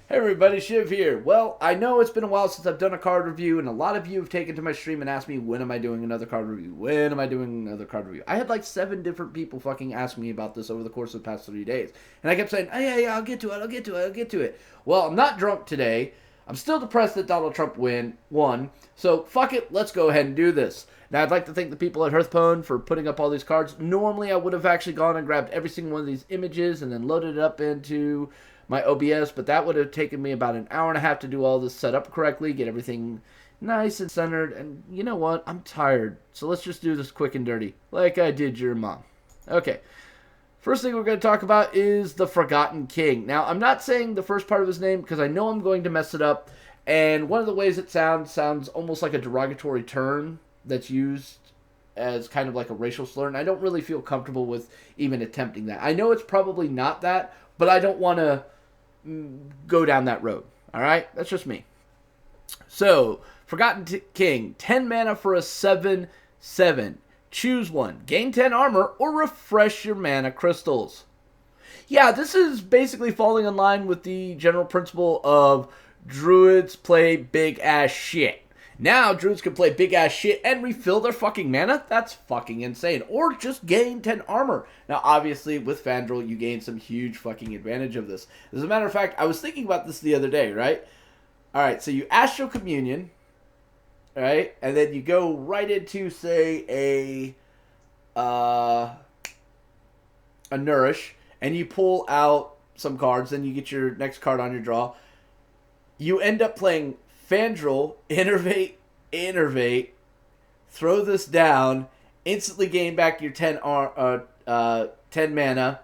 Hey everybody, Shiv here. Well, I know it's been a while since I've done a card review, and a lot of you have taken to my stream and asked me, when am I doing another card review? When am I doing another card review? I had like 7 different people fucking ask me about this over the course of the past 3 days. And I kept saying, oh, yeah, I'll get to it. Well, I'm not drunk today. I'm still depressed that Donald Trump won. So, fuck it, let's go ahead and do this. Now, I'd like to thank the people at Hearthstone for putting up all these cards. Normally, I would have actually gone and grabbed every single one of these images and then loaded it up into my OBS, but that would have taken me about an hour and a half to do all this set up correctly, get everything nice and centered, and you know what? I'm tired, so let's just do this quick and dirty, like I did your mom. Okay, first thing we're going to talk about is the Forgotten King. Now, I'm not saying the first part of his name because I know I'm going to mess it up, and one of the ways it sounds almost like a derogatory term that's used as kind of like a racial slur, and I don't really feel comfortable with even attempting that. I know it's probably not that, but I don't want to go down that road. Alright? That's just me. So, Forgotten King. 10 mana for a 7/7. Choose one. Gain 10 armor or refresh your mana crystals. Yeah, this is basically falling in line with the general principle of druids play big ass shit. Now, druids can play big ass shit and refill their fucking mana? That's fucking insane. Or just gain 10 armor. Now, obviously, with Fandral, you gain some huge fucking advantage of this. As a matter of fact, I was thinking about this the other day, right? Alright, so you Astral Communion, right? And then you go right into, say, a Nourish, and you pull out some cards, then you get your next card on your draw. You end up playing Fandral, Innervate, throw this down, instantly gain back your 10 mana,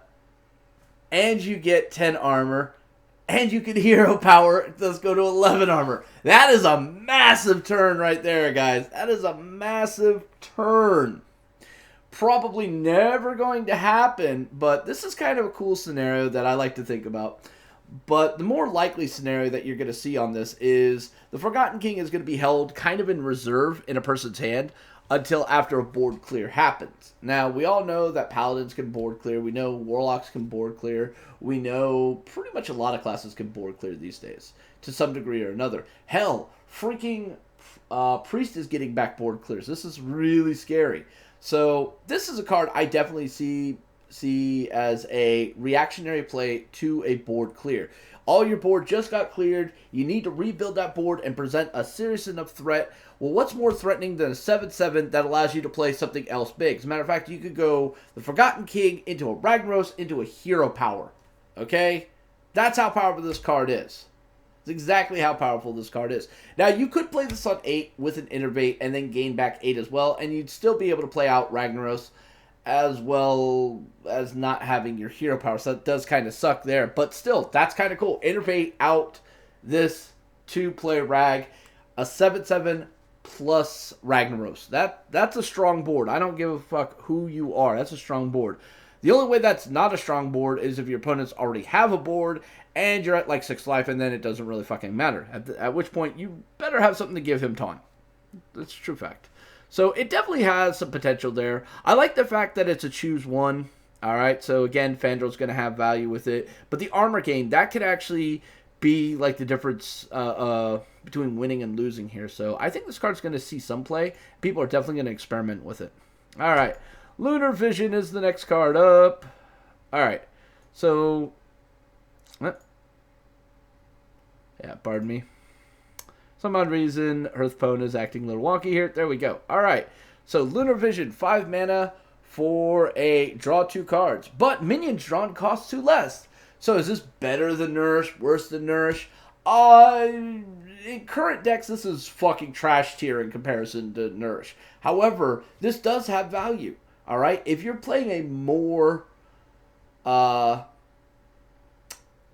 and you get 10 armor, and you can hero power, let's go to 11 armor. That is a massive turn right there, guys. That is a massive turn. Probably never going to happen, but this is kind of a cool scenario that I like to think about. But the more likely scenario that you're going to see on this is the Forgotten King is going to be held kind of in reserve in a person's hand until after a board clear happens. Now, we all know that Paladins can board clear. We know Warlocks can board clear. We know pretty much a lot of classes can board clear these days to some degree or another. Hell, freaking Priest is getting back board clears. This is really scary. So this is a card I definitely see as a reactionary play to a board clear. All your board just got cleared. You need to rebuild that board and present a serious enough threat. Well, what's more threatening than a 7/7 that allows you to play something else big? As a matter of fact, you could go the Forgotten King into a Ragnaros into a hero power. Okay? That's how powerful this card is. It's exactly how powerful this card is. Now, you could play this on 8 with an Innervate and then gain back 8 as well, and you'd still be able to play out Ragnaros as well as not having your hero power. So that does kind of suck there. But still, that's kind of cool. Innervate out this 2-play Rag. A 7/7 plus Ragnaros. That's a strong board. I don't give a fuck who you are. That's a strong board. The only way that's not a strong board is if your opponents already have a board and you're at like 6 life, and then it doesn't really fucking matter. At which point, you better have something to give him taunt. That's a true fact. So it definitely has some potential there. I like the fact that it's a choose one. Alright, so again, Fandral's going to have value with it. But the armor gain, that could actually be like the difference between winning and losing here. So I think this card's going to see some play. People are definitely going to experiment with it. Alright, Lunar Vision is the next card up. Alright, so yeah, pardon me. Some odd reason, Hearthstone is acting a little wonky here. There we go. Alright, so Lunar Vision, 5 mana for a draw 2 cards. But minions drawn cost 2 less. So is this better than Nourish, worse than Nourish? In current decks, this is fucking trash tier in comparison to Nourish. However, this does have value. Alright, if you're playing a more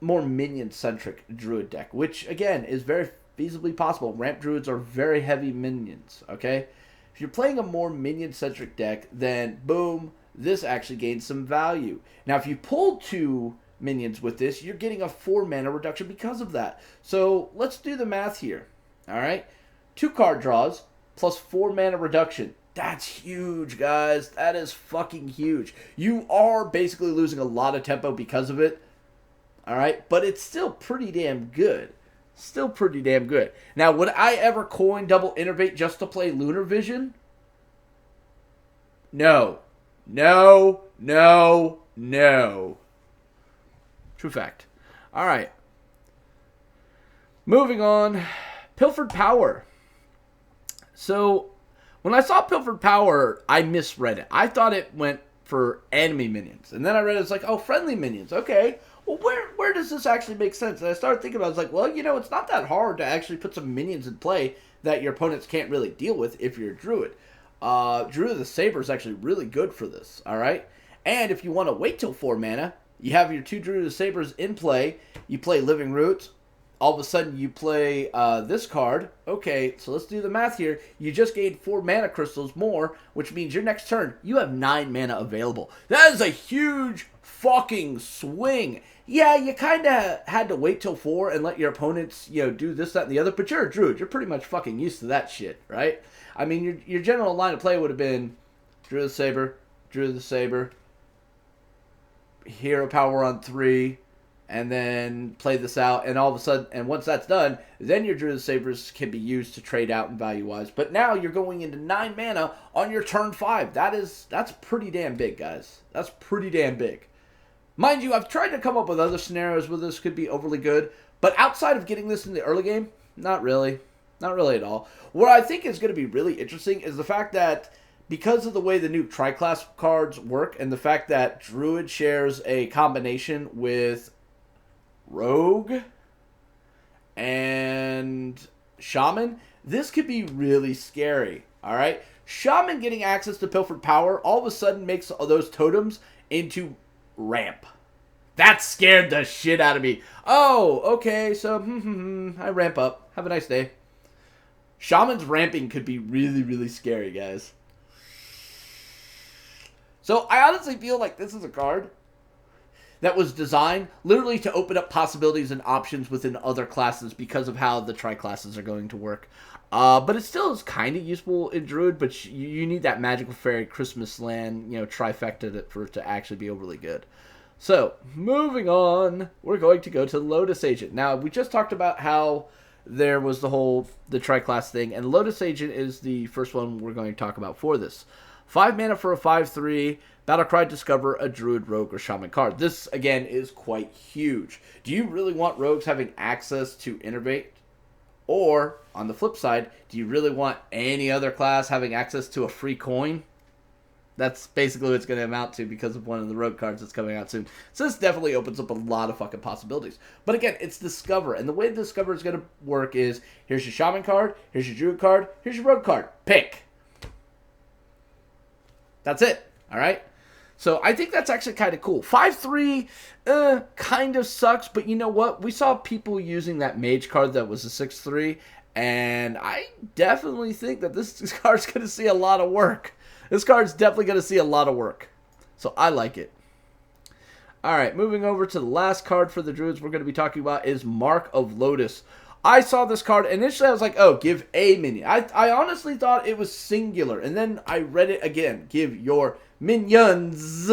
minion-centric druid deck, which again is very feasibly possible. Ramp druids are very heavy minions, okay? If you're playing a more minion-centric deck, then boom, this actually gains some value. Now, if you pull 2 minions with this, you're getting a 4 mana reduction because of that. So, let's do the math here, alright? 2 card draws plus 4 mana reduction. That's huge, guys. That is fucking huge. You are basically losing a lot of tempo because of it. Alright? But it's still pretty damn good. Still pretty damn good. Now, would I ever coin double innervate just to play Lunar Vision? No. No. No. No. True fact. Alright. Moving on. Pilfered Power. So, when I saw Pilfered Power, I misread it. I thought it went for enemy minions. And then I read it's like, oh, friendly minions. Okay. Well, where does this actually make sense? And I started thinking about it. I was like, well, you know, it's not that hard to actually put some minions in play that your opponents can't really deal with if you're a druid. Druid of the Saber is actually really good for this, alright? And if you want to wait till 4 mana, you have your 2 Druid of the Sabers in play, you play Living Roots, all of a sudden you play this card. Okay, so let's do the math here. You just gained 4 mana crystals more, which means your next turn, you have 9 mana available. That is a huge fucking swing. Yeah, you kind of had to wait till 4 and let your opponents, you know, do this, that, and the other, but you're a druid. You're pretty much fucking used to that shit, right? I mean, your general line of play would have been Druid of the Saber, Druid of the Saber, Hero Power on 3, and then play this out, and all of a sudden, and once that's done, then your Druid of the Sabers can be used to trade out in value-wise. But now you're going into 9 mana on your turn 5. That's pretty damn big, guys. That's pretty damn big. Mind you, I've tried to come up with other scenarios where this could be overly good, but outside of getting this in the early game, not really. Not really at all. What I think is going to be really interesting is the fact that because of the way the new tri-class cards work and the fact that Druid shares a combination with Rogue and Shaman, this could be really scary, alright? Shaman getting access to Pilfered Power all of a sudden makes those totems into ramp. That scared the shit out of me. Oh, okay, so I ramp up. Have a nice day. Shaman's ramping could be really, really scary, guys. So, I honestly feel like this is a card that was designed literally to open up possibilities and options within other classes because of how the tri-classes are going to work. But it still is kind of useful in Druid, but you need that Magical Fairy, Christmas Land, you know, trifecta for it to actually be overly good. So, moving on, we're going to go to Lotus Agent. Now, we just talked about how there was the tri-class thing, and Lotus Agent is the first one we're going to talk about for this. 5 mana for a 5/3, Battlecry, discover a Druid, Rogue, or Shaman card. This, again, is quite huge. Do you really want Rogues having access to Innervate? Or, on the flip side, do you really want any other class having access to a free coin? That's basically what it's going to amount to because of one of the Rogue cards that's coming out soon. So this definitely opens up a lot of fucking possibilities. But again, it's Discover. And the way Discover is going to work is, here's your Shaman card, here's your Druid card, here's your Rogue card. Pick. That's it. Alright? So I think that's actually kind of cool. 5/3 kind of sucks, but you know what? We saw people using that Mage card that was a 6/3, and I definitely think that this card's going to see a lot of work. This card's definitely going to see a lot of work. So I like it. Alright, moving over to the last card for the Druids we're going to be talking about is Mark of Lotus. I saw this card, initially I was like, oh, give a minion. I honestly thought it was singular, and then I read it again. Give your minions,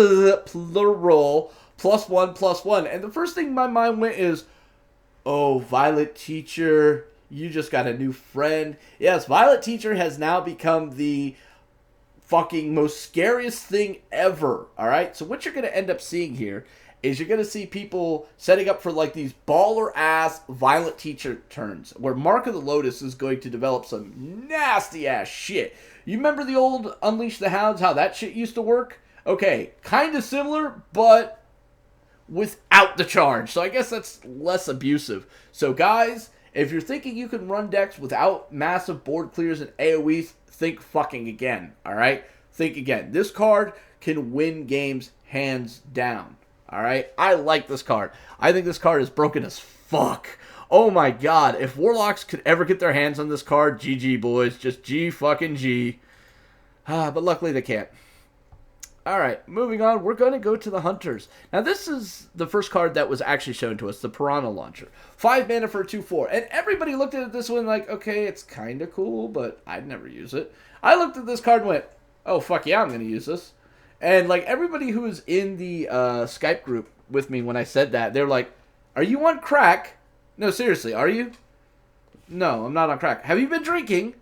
plural, +1/+1. And the first thing my mind went is, oh, Violet Teacher, you just got a new friend. Yes, Violet Teacher has now become the fucking most scariest thing ever, alright? So what you're going to end up seeing here is you're going to see people setting up for like these baller-ass Violet Teacher turns, where Mark of the Lotus is going to develop some nasty-ass shit. You remember the old Unleash the Hounds, how that shit used to work? Okay, kind of similar, but without the charge. So I guess that's less abusive. So guys, if you're thinking you can run decks without massive board clears and AoEs, think fucking again, alright? Think again. This card can win games hands down, alright? I like this card. I think this card is broken as fuck. Oh my god, if Warlocks could ever get their hands on this card, GG boys, just G fucking G. But luckily they can't. Alright, moving on, we're going to go to the Hunters. Now this is the first card that was actually shown to us, the Piranha Launcher. 5 mana for a 2/4. And everybody looked at this one like, okay, it's kind of cool, but I'd never use it. I looked at this card and went, oh fuck yeah, I'm going to use this. And like everybody who was in the Skype group with me when I said that, they're like, Are you on crack? No, seriously, are you? No, I'm not on crack. Have you been drinking?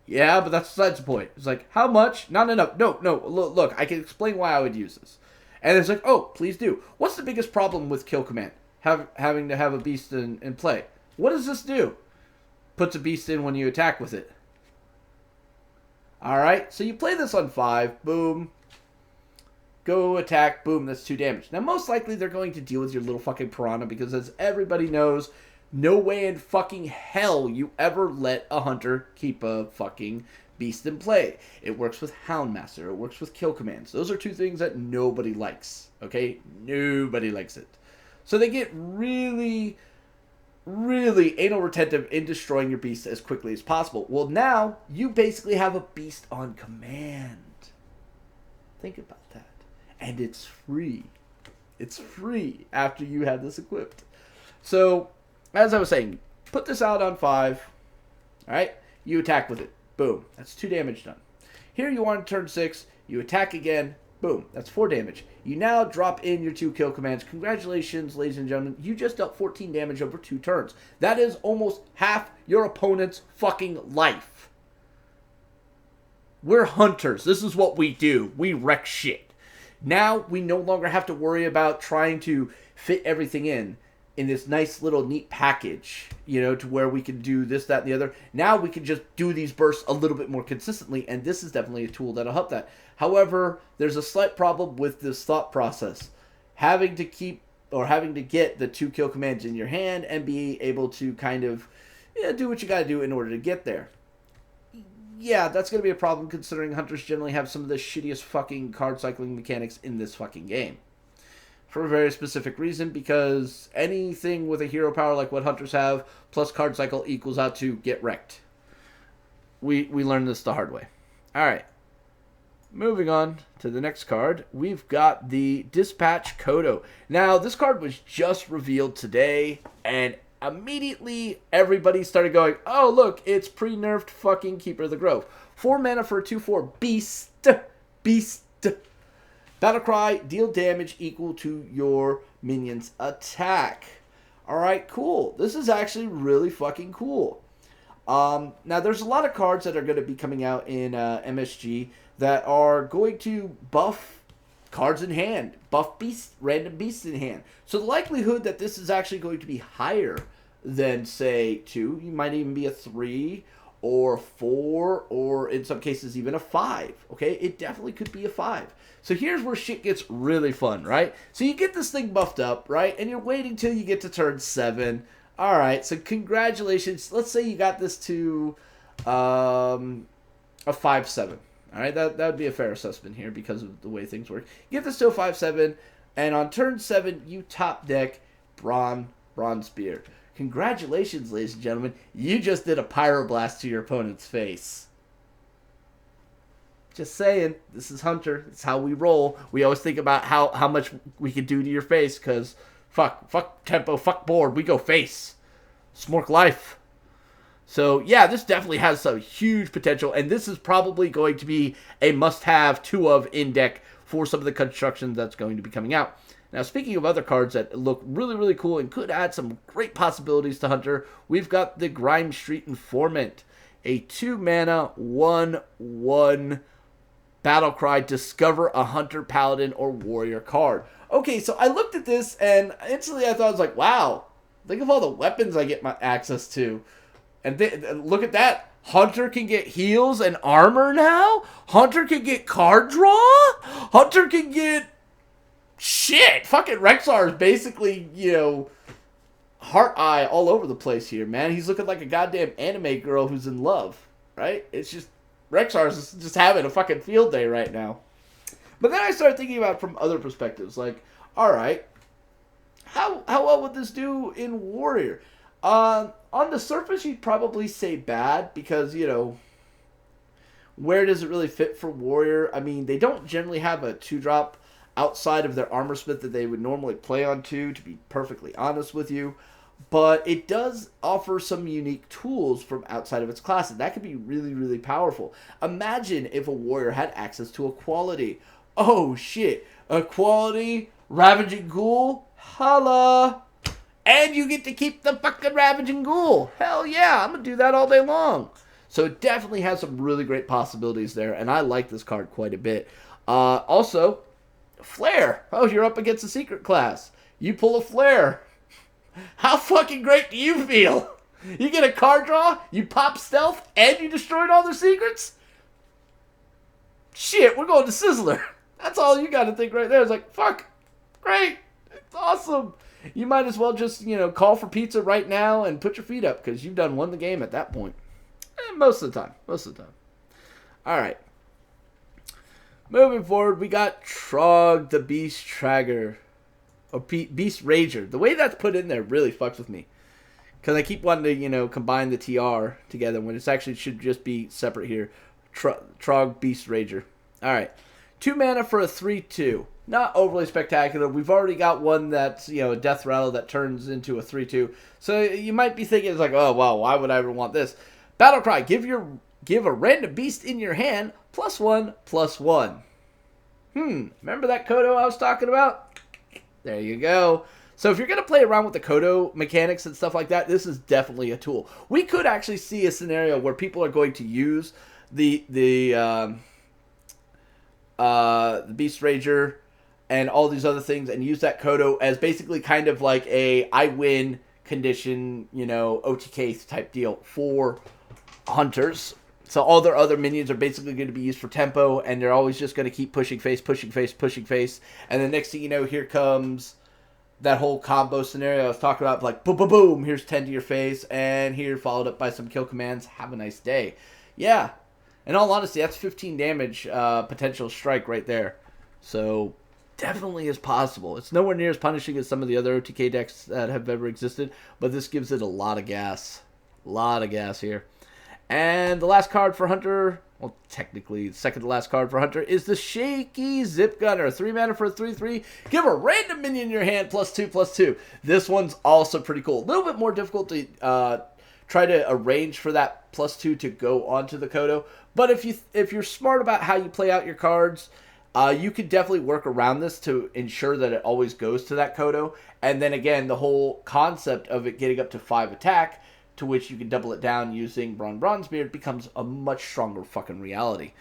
Yeah, but that's besides the point. It's like, how much? Not enough. No, look, I can explain why I would use this. And it's like, oh, please do. What's the biggest problem with Kill Command? Having to have a beast in play. What does this do? Puts a beast in when you attack with it. Alright, so you play this on 5. Boom. Go attack. Boom, that's 2 damage. Now, most likely they're going to deal with your little fucking piranha because as everybody knows, no way in fucking hell you ever let a hunter keep a fucking beast in play. It works with Houndmaster. It works with Kill Commands. Those are 2 things that nobody likes. Okay? Nobody likes it. So they get really, really anal retentive in destroying your beast as quickly as possible. Well, now you basically have a beast on command. Think about that. And it's free. It's free after you have this equipped. So, as I was saying, put this out on 5. Alright? You attack with it. Boom. That's 2 damage done. Here you are on turn 6. You attack again. Boom. That's 4 damage. You now drop in your 2 kill commands. Congratulations, ladies and gentlemen. You just dealt 14 damage over 2 turns. That is almost half your opponent's fucking life. We're hunters. This is what we do. We wreck shit. Now we no longer have to worry about trying to fit everything in this nice little neat package, you know, to where we can do this, that, and the other. Now we can just do these bursts a little bit more consistently, and this is definitely a tool that'll help that. However, there's a slight problem with this thought process. Having to get the 2 kill commands in your hand and be able to kind of do what you gotta do in order to get there. Yeah, that's gonna be a problem considering hunters generally have some of the shittiest fucking card cycling mechanics in this fucking game. For a very specific reason, because anything with a hero power like what hunters have, plus card cycle equals out to get wrecked. We learned this the hard way. Alright. Moving on to the next card, we've got the Dispatch Kodo. Now, this card was just revealed today, and immediately everybody started going, oh look, it's pre-nerfed fucking Keeper of the Grove. 4 mana for a 2/4 beast. Beast. Battlecry, deal damage equal to your minion's attack. Alright, cool. This is actually really fucking cool. Now, there's a lot of cards that are going to be coming out in MSG that are going to buff cards in hand. Buff random beasts in hand. So the likelihood that this is actually going to be higher than, say, 2. You might even be a 3 or 4 or in some cases even a 5. Okay, it definitely could be a 5. So here's where shit gets really fun, right? So you get this thing buffed up, right? And you're waiting till you get to turn 7. All right, so congratulations. Let's say you got this to a 5/7. All right, that would be a fair assessment here because of the way things work. You get this to a 5/7, and on turn 7, you top deck Bronze Spear. Congratulations, ladies and gentlemen. You just did a Pyroblast to your opponent's face. Just saying, this is Hunter. It's how we roll. We always think about how much we can do to your face, because fuck tempo, fuck board. We go face. Smork life. So, yeah, this definitely has some huge potential, and this is probably going to be a must-have 2-of in deck for some of the construction that's going to be coming out. Now, speaking of other cards that look really, really cool and could add some great possibilities to Hunter, we've got the Grimestreet Informant, a 2-mana, 1/1 Battlecry, discover a Hunter, Paladin, or Warrior card. Okay, so I looked at this, and instantly I thought, I was like, wow, think of all the weapons I get my access to. And look at that. Hunter can get heals and armor now? Hunter can get card draw? Hunter can get... Shit! Fucking Rexar is basically, heart eye all over the place here, man. He's looking like a goddamn anime girl who's in love, right? It's just... Rexar's just having a fucking field day right now. But then I started thinking about it from other perspectives. Like, alright, how well would this do in Warrior? On the surface, you'd probably say bad because, where does it really fit for Warrior? I mean, they don't generally have a 2-drop outside of their Armor Smith that they would normally play on 2, to be perfectly honest with you. But it does offer some unique tools from outside of its class, and that could be really, really powerful. Imagine if a Warrior had access to Equality. Oh, shit. Equality, Ravaging Ghoul, holla! And you get to keep the fucking Ravaging Ghoul. Hell yeah, I'm going to do that all day long. So it definitely has some really great possibilities there, and I like this card quite a bit. Also, Flare. Oh, you're up against a secret class. You pull a Flare. How fucking great do you feel? You get a card draw, you pop stealth, and you destroyed all their secrets? Shit, we're going to Sizzler. That's all you got to think right there. It's like, fuck, great, it's awesome. You might as well just, call for pizza right now and put your feet up because you've won the game at that point. Most of the time. All right. Moving forward, we got Trog the Beast Tragger. Or Beast Rager. The way that's put in there really fucks with me. Because I keep wanting to, combine the TR together when it's actually should just be separate here. Trog Beast Rager. Alright. 2 mana for a 3-2. Not overly spectacular. We've already got one that's, a Death Rattle that turns into a 3-2. So you might be thinking, it's like, oh, wow, why would I ever want this? Battlecry. Give a random beast in your hand +1/+1. Remember that Kodo I was talking about? There you go. So if you're going to play around with the Kodo mechanics and stuff like that, this is definitely a tool. We could actually see a scenario where people are going to use the Beast Rager and all these other things and use that Kodo as basically kind of like a I win condition, OTK type deal for hunters. So all their other minions are basically going to be used for tempo, and they're always just going to keep pushing face. And the next thing you know, here comes that whole combo scenario I was talking about, like boom, boom, boom, here's 10 to your face, and here followed up by some kill commands. Have a nice day. Yeah. In all honesty, that's 15 damage potential strike right there. So definitely is possible. It's nowhere near as punishing as some of the other OTK decks that have ever existed, but this gives it a lot of gas. A lot of gas here. And the last card for Hunter, well, technically, the second to last card for Hunter, is the Shaky Zip Gunner. 3 mana for a 3-3. Give a random minion in your hand +2/+2. This one's also pretty cool. A little bit more difficult to try to arrange for that +2 to go onto the Kodo. But if you're smart about how you play out your cards, you could definitely work around this to ensure that it always goes to that Kodo. And then again, the whole concept of it getting up to 5 attack, to which you can double it down using Bronzebeard, becomes a much stronger fucking reality.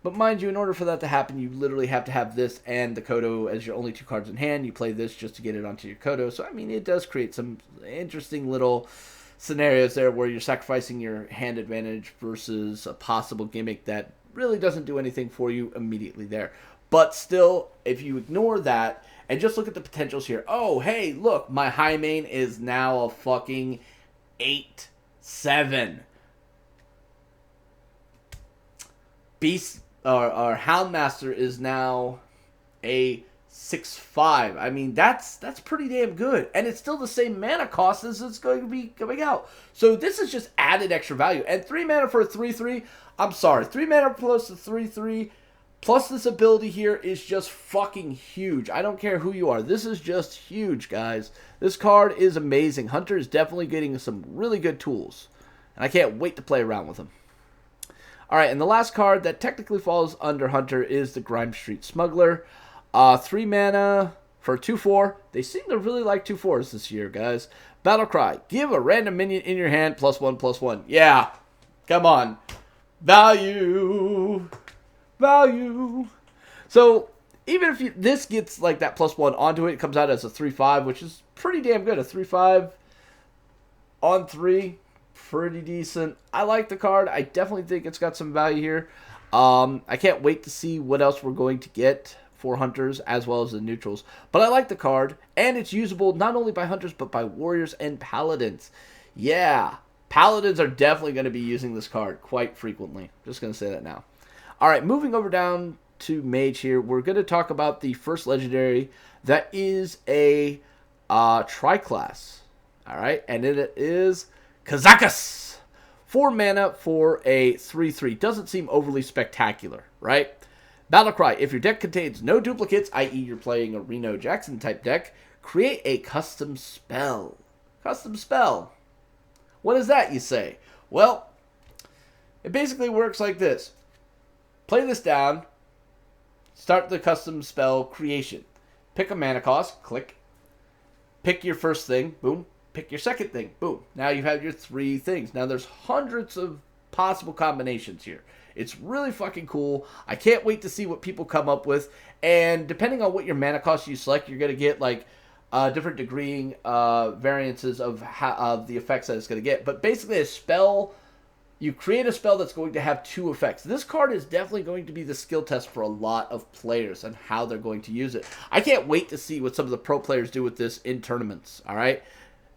But mind you, in order for that to happen, you literally have to have this and the Kodo as your only 2 cards in hand. You play this just to get it onto your Kodo. So, I mean, it does create some interesting little scenarios there where you're sacrificing your hand advantage versus a possible gimmick that really doesn't do anything for you immediately there. But still, if you ignore that and just look at the potentials here. Oh, hey, look, my high main is now a fucking 8/7. Beast or Houndmaster is now a 6/5. I mean, that's pretty damn good, and it's still the same mana cost as it's going to be coming out. So this is just added extra value. And 3 mana for a 3/3. I'm sorry, 3 mana plus a 3/3 plus this ability here is just fucking huge. I don't care who you are. This is just huge, guys. This card is amazing. Hunter is definitely getting some really good tools, and I can't wait to play around with them. All right, and the last card that technically falls under Hunter is the Grimestreet Smuggler. 3 mana for 2/4. They seem to really like 2/4s this year, guys. Battlecry. Give a random minion in your hand +1/+1. Yeah, come on. Value. So even if this gets like that +1 onto it, it comes out as a 3/5, which is pretty damn good. A 3/5 on 3, pretty decent. I like the card. I definitely think it's got some value here. I can't wait to see what else we're going to get for Hunters as well as the neutrals. But I like the card, and it's usable not only by Hunters but by Warriors and Paladins. Yeah, Paladins are definitely going to be using this card quite frequently. Just going to say that now. All right, moving over down to Mage here, we're going to talk about the first legendary that is a tri-class. All right, and it is Kazakus. 4 mana for a 3/3. Doesn't seem overly spectacular, right? Battlecry. If your deck contains no duplicates, i.e. you're playing a Reno Jackson type deck, create a custom spell. Custom spell. What is that, you say? Well, it basically works like this. Play this down. Start the custom spell creation. Pick a mana cost. Click. Pick your first thing. Boom. pick your second thing. Boom. Now you have your 3 things. Now there's hundreds of possible combinations here. It's really fucking cool. I can't wait to see what people come up with. And depending on what your mana cost you select, you're going to get like different degreeing variances of the effects that it's going to get. But basically a spell, you create a spell that's going to have 2 effects. This card is definitely going to be the skill test for a lot of players and how they're going to use it. I can't wait to see what some of the pro players do with this in tournaments, all right?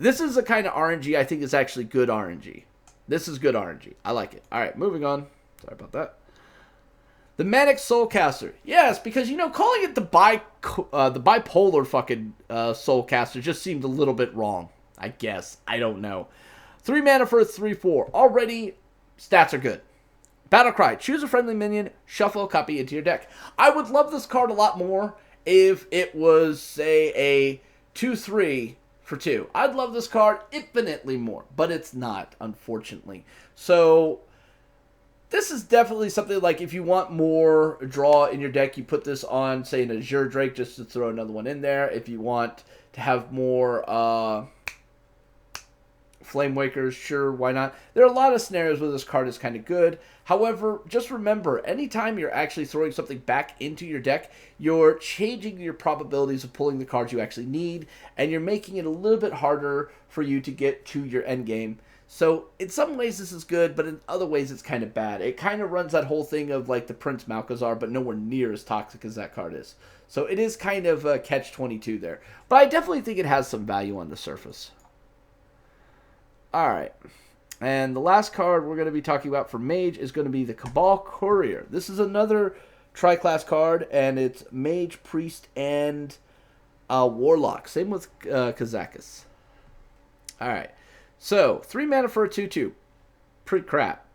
This is the kind of RNG I think is actually good RNG. This is good RNG. I like it. All right, moving on. Sorry about that. The Manic Soulcaster. Yes, because, you know, calling it the bipolar fucking Soulcaster just seemed a little bit wrong. I guess. I don't know. 3 mana for a 3/4. Already, stats are good. Battlecry. Choose a friendly minion, shuffle a copy into your deck. I would love this card a lot more if it was, say, a 2/3 for 2. I'd love this card infinitely more, but it's not, unfortunately. So this is definitely something like if you want more draw in your deck, you put this on, say, an Azure Drake just to throw another one in there. If you want to have more Flame Wakers, sure, why not? There are a lot of scenarios where this card is kind of good. However, just remember, anytime you're actually throwing something back into your deck, you're changing your probabilities of pulling the cards you actually need, and you're making it a little bit harder for you to get to your end game. So, in some ways this is good, but in other ways it's kind of bad. It kind of runs that whole thing of like the Prince Malchezaar, but nowhere near as toxic as that card is. So, it is kind of a catch-22 there. But I definitely think it has some value on the surface. Alright. And the last card we're going to be talking about for Mage is going to be the Cabal Courier. This is another tri-class card, and it's Mage, Priest, and Warlock. Same with Kazakus. Alright. So, 3 mana for a 2/2. Pretty crap.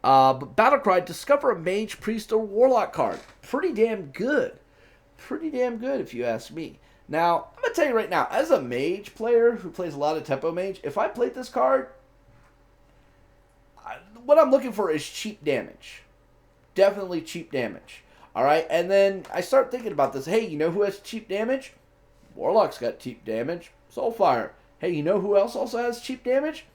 But Battlecry, discover a Mage, Priest, or Warlock card. Pretty damn good. Pretty damn good, if you ask me. Now, I'm going to tell you right now, as a Mage player who plays a lot of Tempo Mage, if I played this card, what I'm looking for is cheap damage. Definitely cheap damage. Alright, and then I start thinking about this. Hey, you know who has cheap damage? Warlock's got cheap damage. Soulfire. Hey, you know who else also has cheap damage?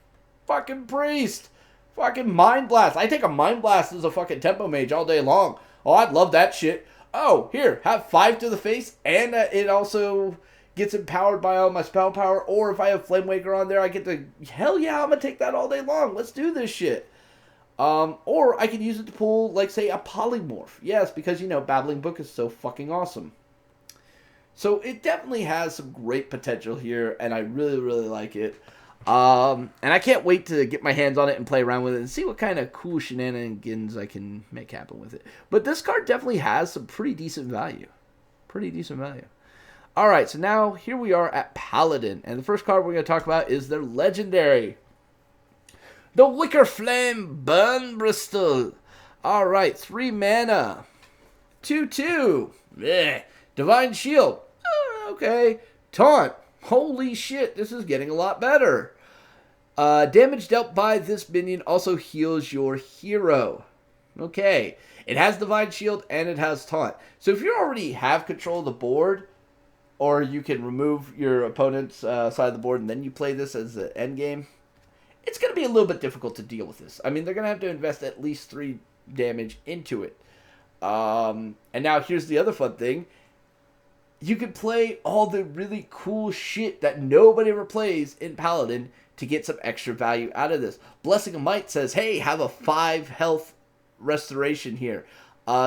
Fucking Priest. Fucking Mind Blast. I take a Mind Blast as a fucking Tempo Mage all day long. Oh, I'd love that shit. Oh, here, have 5 to the face, and it also gets empowered by all my spell power. Or if I have Flame Waker on there, I get to, hell yeah, I'm going to take that all day long. Let's do this shit. Or I could use it to pull, like, say, a Polymorph. Yes, because, you know, Babbling Book is so fucking awesome. So it definitely has some great potential here, and I really, really like it. And I can't wait to get my hands on it and play around with it and see what kind of cool shenanigans I can make happen with it. But this card definitely has some pretty decent value. Pretty decent value. Alright, so now here we are at Paladin. And the first card we're going to talk about is their legendary. The Wicker Flame Burn Bristol. Alright, 3 mana. 2/2. Blech. Divine Shield. Okay. Taunt. Holy shit, this is getting a lot better. Damage dealt by this minion also heals your hero. Okay. It has Divine Shield and it has Taunt. So if you already have control of the board, or you can remove your opponent's side of the board and then you play this as the end game, it's going to be a little bit difficult to deal with this. I mean, they're going to have to invest at least 3 damage into it. And now here's the other fun thing. You can play all the really cool shit that nobody ever plays in Paladin to get some extra value out of this. Blessing of Might says, hey, have a 5 health restoration here.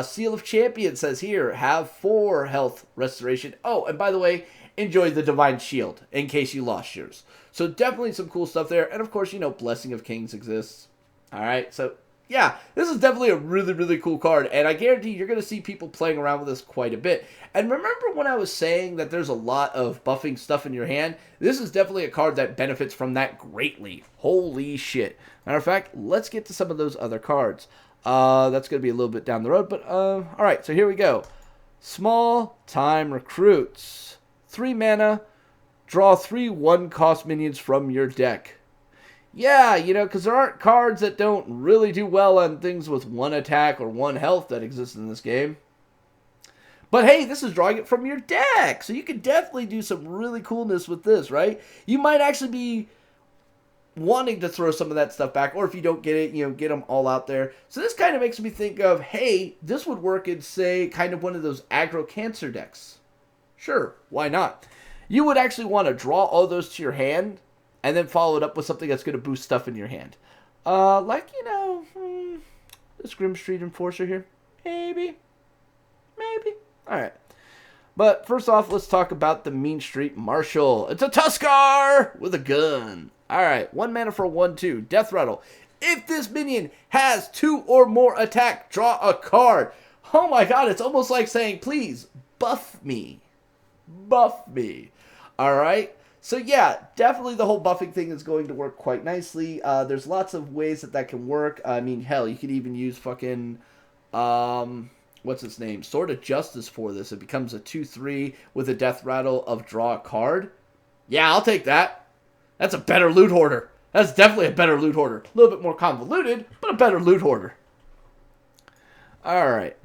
Seal of Champion says here, have 4 health restoration. Oh, and by the way, enjoy the Divine Shield in case you lost yours. So definitely some cool stuff there. And of course, you know, Blessing of Kings exists. Alright, so yeah, this is definitely a really, really cool card. And I guarantee you're going to see people playing around with this quite a bit. And remember when I was saying that there's a lot of buffing stuff in your hand? This is definitely a card that benefits from that greatly. Holy shit. Matter of fact, let's get to some of those other cards. That's going to be a little bit down the road. But, alright, so here we go. Small Time Recruits. 3 mana. Draw 3 1-cost minions from your deck. Yeah, you know, because there aren't cards that don't really do well on things with 1 attack or 1 health that exist in this game. But hey, this is drawing it from your deck. So you can definitely do some really coolness with this, right? You might actually be wanting to throw some of that stuff back, or if you don't get it, get them all out there. So this kind of makes me think of, hey, this would work in, say, kind of one of those aggro cancer decks. Sure, why not? You would actually want to draw all those to your hand, and then follow it up with something that's going to boost stuff in your hand. Like, this Grimestreet Enforcer here. Maybe. Alright. But first off, let's talk about the Mean Street Marshal. It's a Tuskar with a gun. Alright, 1 mana for 1/2. Death Rattle. If this minion has 2 or more attack, draw a card. Oh my god, it's almost like saying, please, buff me. Buff me. Alright? So yeah, definitely the whole buffing thing is going to work quite nicely. There's lots of ways that can work. I mean, hell, you could even use fucking, what's its name? Sword of Justice for this. It becomes a 2/3 with a Death Rattle of draw a card. Yeah, I'll take that. That's a better loot hoarder. That's definitely a better loot hoarder. A little bit more convoluted, but a better loot hoarder. Alright.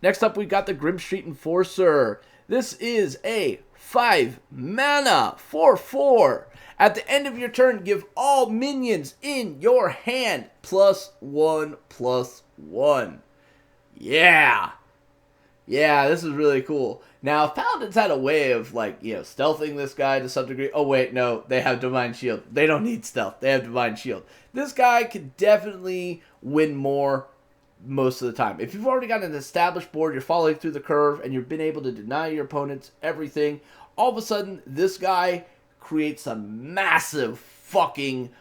Next up, we got the Grimestreet Enforcer. This is a 5 mana 4/4. At the end of your turn, give all minions in your hand +1/+1. Yeah. Yeah, this is really cool. Now, if Paladins had a way of, like, stealthing this guy to some degree. Oh, wait, no. They have Divine Shield. They don't need stealth. They have Divine Shield. This guy could definitely win more most of the time. If you've already got an established board, you're following through the curve, and you've been able to deny your opponents everything, all of a sudden, this guy creates a massive fucking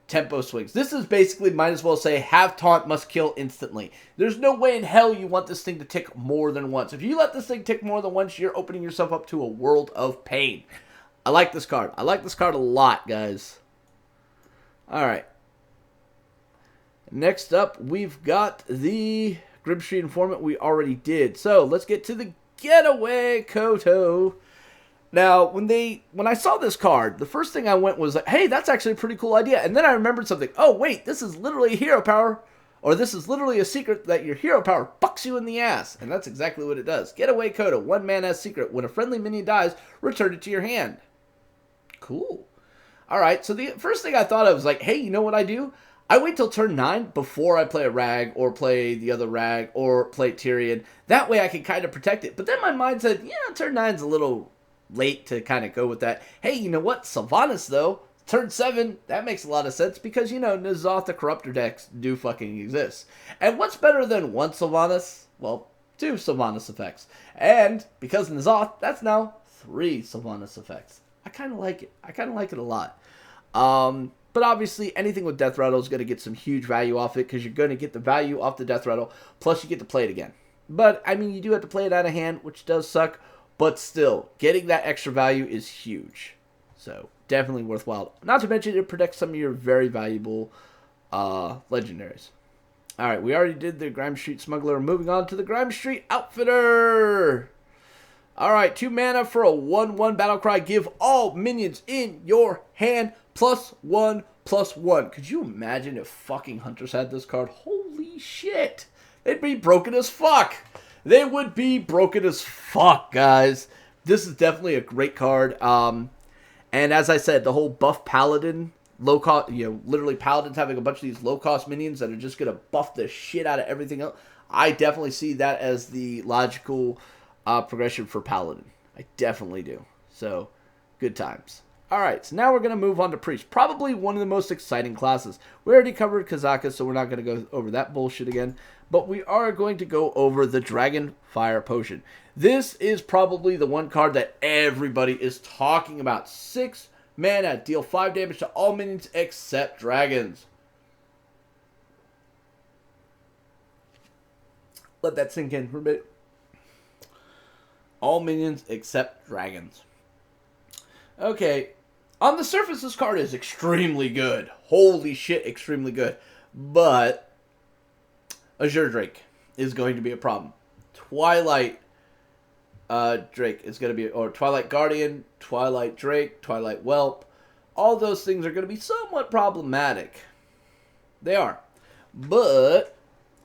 tempo swings. This is basically, might as well say, have taunt, must kill instantly. There's no way in hell you want this thing to tick more than once. If you let this thing tick more than once, you're opening yourself up to a world of pain. I like this card. I like this card a lot, guys. Alright. Next up, we've got the Grimestreet Informant we already did. So, let's get to the Getaway Koto. Now, when I saw this card, the first thing I went was like, hey, that's actually a pretty cool idea. And then I remembered something. Oh, wait, this is literally hero power. Or this is literally a secret that your hero power fucks you in the ass. And that's exactly what it does. Getaway Koto, 1 mana secret. When a friendly minion dies, return it to your hand. Cool. Alright, so the first thing I thought of was like, hey, you know what I do? I wait till turn 9 before I play a Rag, or play the other Rag, or play Tyrion. That way I can kind of protect it. But then my mind said, yeah, turn 9's a little late to kind of go with that. Hey, you know what? Sylvanas, though, turn 7, that makes a lot of sense because, N'Zoth the Corruptor decks do fucking exist. And what's better than 1 Sylvanas? Well, 2 Sylvanas effects. And because N'Zoth, that's now 3 Sylvanas effects. I kind of like it. I kind of like it a lot. But obviously, anything with Death Rattle is going to get some huge value off it because you're going to get the value off the Death Rattle, plus you get to play it again. But, I mean, you do have to play it out of hand, which does suck. But still, getting that extra value is huge. So, definitely worthwhile. Not to mention, it protects some of your very valuable legendaries. Alright, we already did the Grimestreet Smuggler. Moving on to the Grimestreet Outfitter. Alright, 2 mana for a 1/1 Battlecry. Give all minions in your hand +1/+1. Could you imagine if fucking Hunters had this card? Holy shit. They'd be broken as fuck. They would be broken as fuck, guys. This is definitely a great card. And as I said, the whole buff Paladin, low cost, literally Paladins having a bunch of these low cost minions that are just going to buff the shit out of everything else. I definitely see that as the logical progression for Paladin. I definitely do. So, good times. Alright, so now we're going to move on to Priest. Probably one of the most exciting classes. We already covered Kazaka, so we're not going to go over that bullshit again. But we are going to go over the Dragon Fire Potion. This is probably the one card that everybody is talking about. 6 mana, deal 5 damage to all minions except dragons. Let that sink in for a bit. All minions except dragons. Okay, on the surface, this card is extremely good. Holy shit, extremely good. But Azure Drake is going to be a problem. Twilight Drake is going to be, or Twilight Guardian, Twilight Drake, Twilight Whelp. All those things are going to be somewhat problematic. They are. But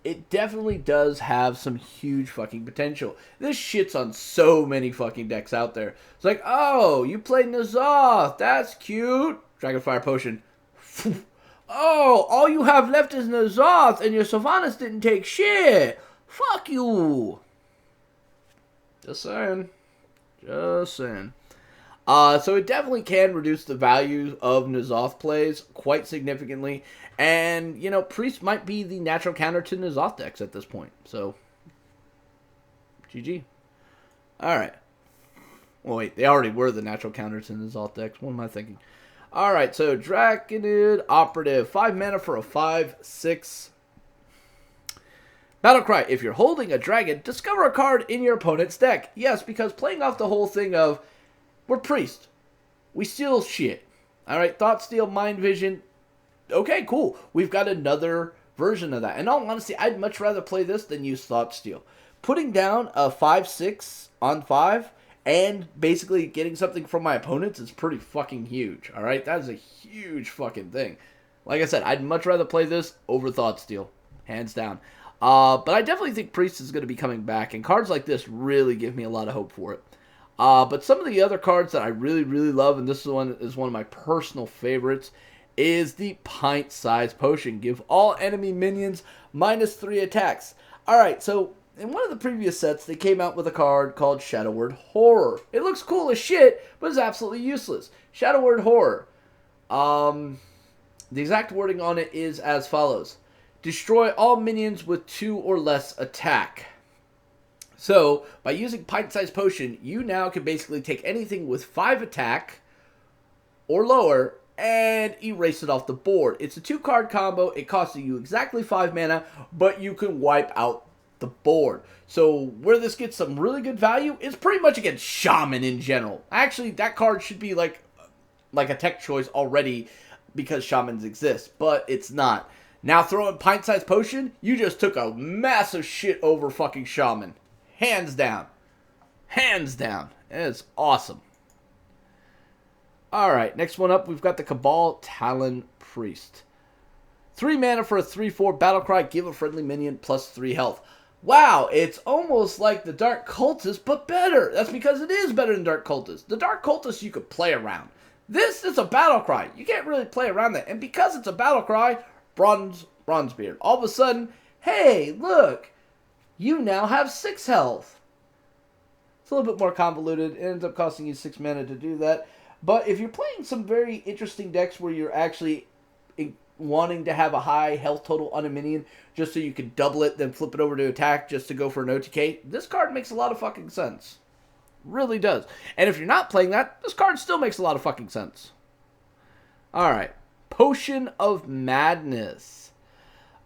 it definitely does have some huge fucking potential. This shit's on so many fucking decks out there. It's like, oh, you play N'Zoth. That's cute. Dragonfire Potion. Oh, all you have left is N'Zoth, and your Sylvanas didn't take shit. Fuck you. Just saying. Just saying. So it definitely can reduce the value of N'Zoth plays quite significantly. And, you know, Priest might be the natural counter to N'Zoth decks at this point. So, GG. Alright. Well, wait, they already were the natural counter to N'Zoth decks. What am I thinking? Alright, so Draconid Operative. 5 mana for a 5/6. Battlecry. If you're holding a dragon, discover a card in your opponent's deck. Yes, because playing off the whole thing of, we're Priest. We steal shit. Alright, Thought Steal, Mind Vision. Okay, cool. We've got another version of that. In all honesty, I'd much rather play this than use Thought Steal. Putting down a 5/6 on 5 and basically getting something from my opponents is pretty fucking huge. Alright, that is a huge fucking thing. Like I said, I'd much rather play this over Thought Steal. Hands down. But I definitely think Priest is going to be coming back. And cards like this really give me a lot of hope for it. But some of the other cards that I really, really love, and this one is one of my personal favorites, is the Pint-Sized Potion. Give all enemy minions -3 attacks. Alright, so in one of the previous sets, they came out with a card called Shadow Word Horror. It looks cool as shit, but it's absolutely useless. Shadow Word Horror. The exact wording on it is as follows. Destroy all minions with 2 or less attack. So, by using Pint-Sized Potion, you now can basically take anything with 5 attack or lower and erase it off the board. It's a 2-card combo. It costs you exactly 5 mana, but you can wipe out the board. So, where this gets some really good value is pretty much against Shaman in general. Actually, that card should be like a tech choice already because Shamans exist, but it's not. Now throw in Pint-Sized Potion, you just took a massive shit over fucking Shaman. Hands down. Hands down. It's awesome. Alright, next one up, we've got the Cabal Talon Priest. 3 mana for a 3/4 Battlecry, give a friendly minion +3 health. Wow, it's almost like the Dark Cultist, but better. That's because it is better than Dark Cultist. The Dark Cultist you could play around. This is a Battlecry. You can't really play around that. And because it's a Battlecry, Bronzebeard. All of a sudden, hey, look, you now have 6 health. It's a little bit more convoluted. It ends up costing you 6 mana to do that. But if you're playing some very interesting decks where you're actually wanting to have a high health total on a minion just so you can double it, then flip it over to attack just to go for an OTK, this card makes a lot of fucking sense. Really does. And if you're not playing that, this card still makes a lot of fucking sense. Alright. Potion of Madness.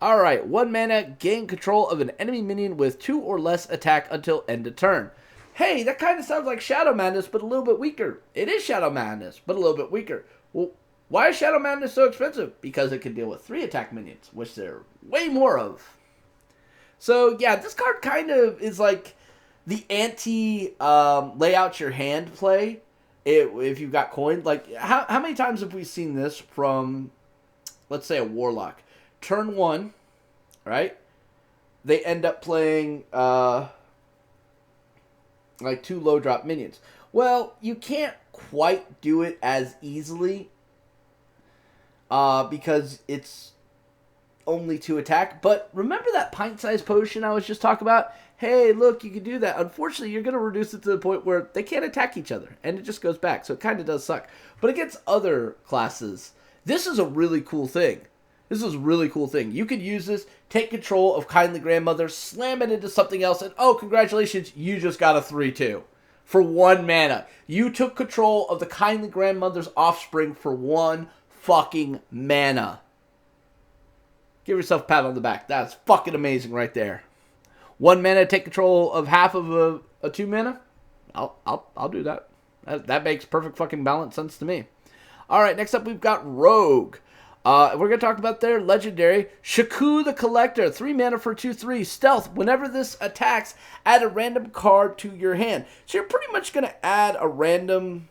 Alright, 1 mana, gain control of an enemy minion with 2 or less attack until end of turn. Hey, that kind of sounds like Shadow Madness, but a little bit weaker. It is Shadow Madness, but a little bit weaker. Well, why is Shadow Madness so expensive? Because it can deal with 3 attack minions, which there are way more of. So, yeah, this card kind of is like the anti-lay out your hand play. If you've got coin. Like, how many times have we seen this from, let's say, a Warlock? Turn 1, right? They end up playing like 2 low drop minions. Well, you can't quite do it as easily because it's only 2 attack. But remember that Pint-Sized Potion I was just talking about? Hey, look, you can do that. Unfortunately, you're going to reduce it to the point where they can't attack each other, and it just goes back. So it kind of does suck. But against other classes, this is a really cool thing. This is a really cool thing. You could use this, take control of Kindly Grandmother, slam it into something else, and oh, congratulations, you just got a 3/2 for 1 mana. You took control of the Kindly Grandmother's offspring for 1 fucking mana. Give yourself a pat on the back. That's fucking amazing right there. 1 mana, take control of half of a 2 mana. I'll do that. That makes perfect fucking balance sense to me. All right, next up we've got Rogue. We're going to talk about their legendary Shaku the Collector. 3 mana for 2/3 stealth. Whenever this attacks, add a random card to your hand. So you're pretty much going to add a random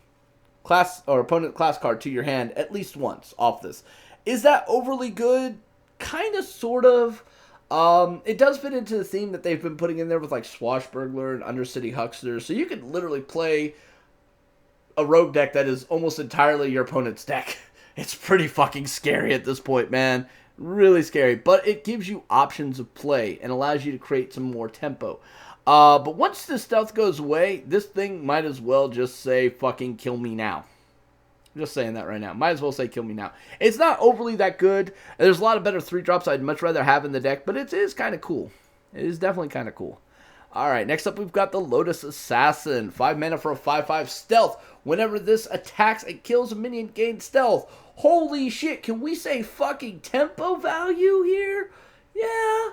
class or opponent class card to your hand at least once off this. Is that overly good? Kind of, sort of. It does fit into the theme that they've been putting in there with like Swashbuckler and Undercity Huckster. So you could literally play a rogue deck that is almost entirely your opponent's deck. It's pretty fucking scary at this point, man. Really scary. But it gives you options of play and allows you to create some more tempo. But once the stealth goes away, this thing might as well just say fucking kill me now. I'm just saying that right now. Might as well say kill me now. It's not overly that good. There's a lot of better 3-drops I'd much rather have in the deck, but it is kind of cool. It is definitely kind of cool. Alright, next up we've got the Lotus Assassin. 5 mana for a 5/5 stealth. Whenever this attacks and kills a minion, gain stealth. Holy shit, can we say fucking tempo value here? Yeah.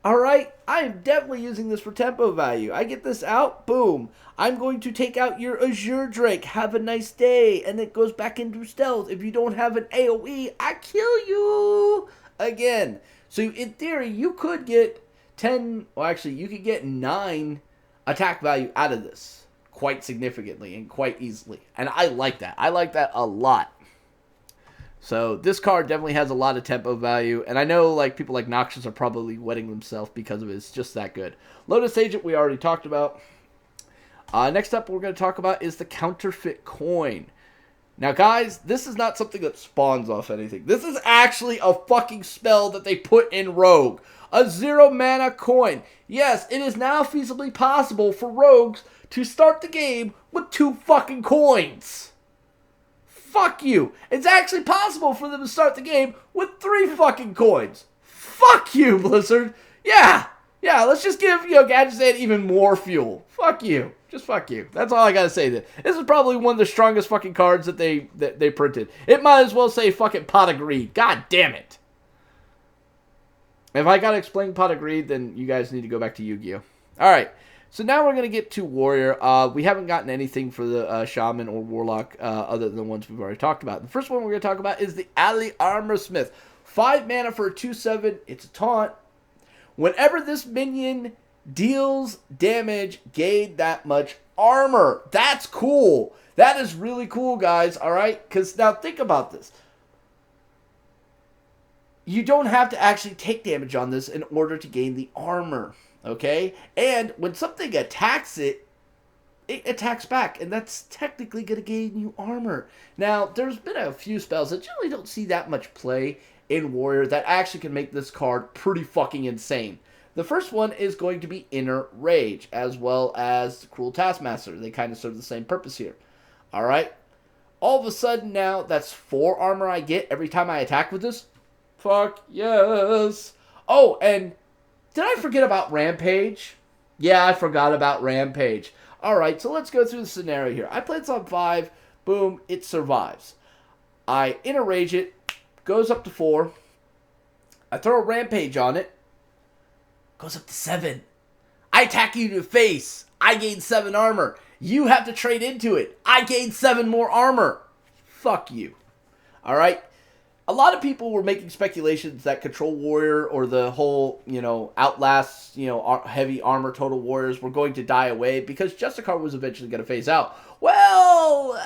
Alright, I am definitely using this for tempo value. I get this out, boom. I'm going to take out your Azure Drake. Have a nice day. And it goes back into stealth. If you don't have an AoE, I kill you again. So in theory, you could get 10, well actually, you could get 9 attack value out of this quite significantly and quite easily. And I like that. I like that a lot. So this card definitely has a lot of tempo value. And I know like people like Noxious are probably wetting themselves because of it. It's just that good. Lotus Agent we already talked about. Next up we're going to talk about is the Counterfeit Coin. Now guys, this is not something that spawns off anything. This is actually a fucking spell that they put in Rogue. A 0 mana coin. Yes, it is now feasibly possible for rogues to start the game with 2 fucking coins. Fuck you. It's actually possible for them to start the game with 3 fucking coins. Fuck you, Blizzard. Yeah, let's just give, Gadgetzan even more fuel. Fuck you. Just fuck you. That's all I gotta say. This is probably one of the strongest fucking cards that they printed. It might as well say fucking Pot of Greed. God damn it. If I gotta explain Pot of Greed, then you guys need to go back to Yu-Gi-Oh! Alright, so now we're gonna get to Warrior. We haven't gotten anything for the Shaman or Warlock other than the ones we've already talked about. The first one we're gonna talk about is the Alley Armorsmith. 5 mana for a 2/7. It's a taunt. Whenever this minion deals damage, gain that much armor. That's cool. That is really cool, guys. Alright? Because now think about this. You don't have to actually take damage on this in order to gain the armor. Okay? And when something attacks it, it attacks back. And that's technically going to gain you armor. Now, there's been a few spells that generally don't see that much play in Warrior that actually can make this card pretty fucking insane. The first one is going to be Inner Rage, as well as Cruel Taskmaster. They kind of serve the same purpose here. Alright? All of a sudden now, that's 4 armor I get every time I attack with this. Fuck yes. Oh, and did I forget about Rampage? Yeah, I forgot about Rampage. Alright, so let's go through the scenario here. I play this on 5. Boom, it survives. I Inner Rage it. Goes up to 4. I throw a Rampage on it. Goes up to 7. I attack you to the face. I gain 7 armor. You have to trade into it. I gain 7 more armor. Fuck you. Alright? A lot of people were making speculations that Control Warrior or the whole, Outlast, heavy armor total warriors were going to die away because Justicar was eventually going to phase out. Well,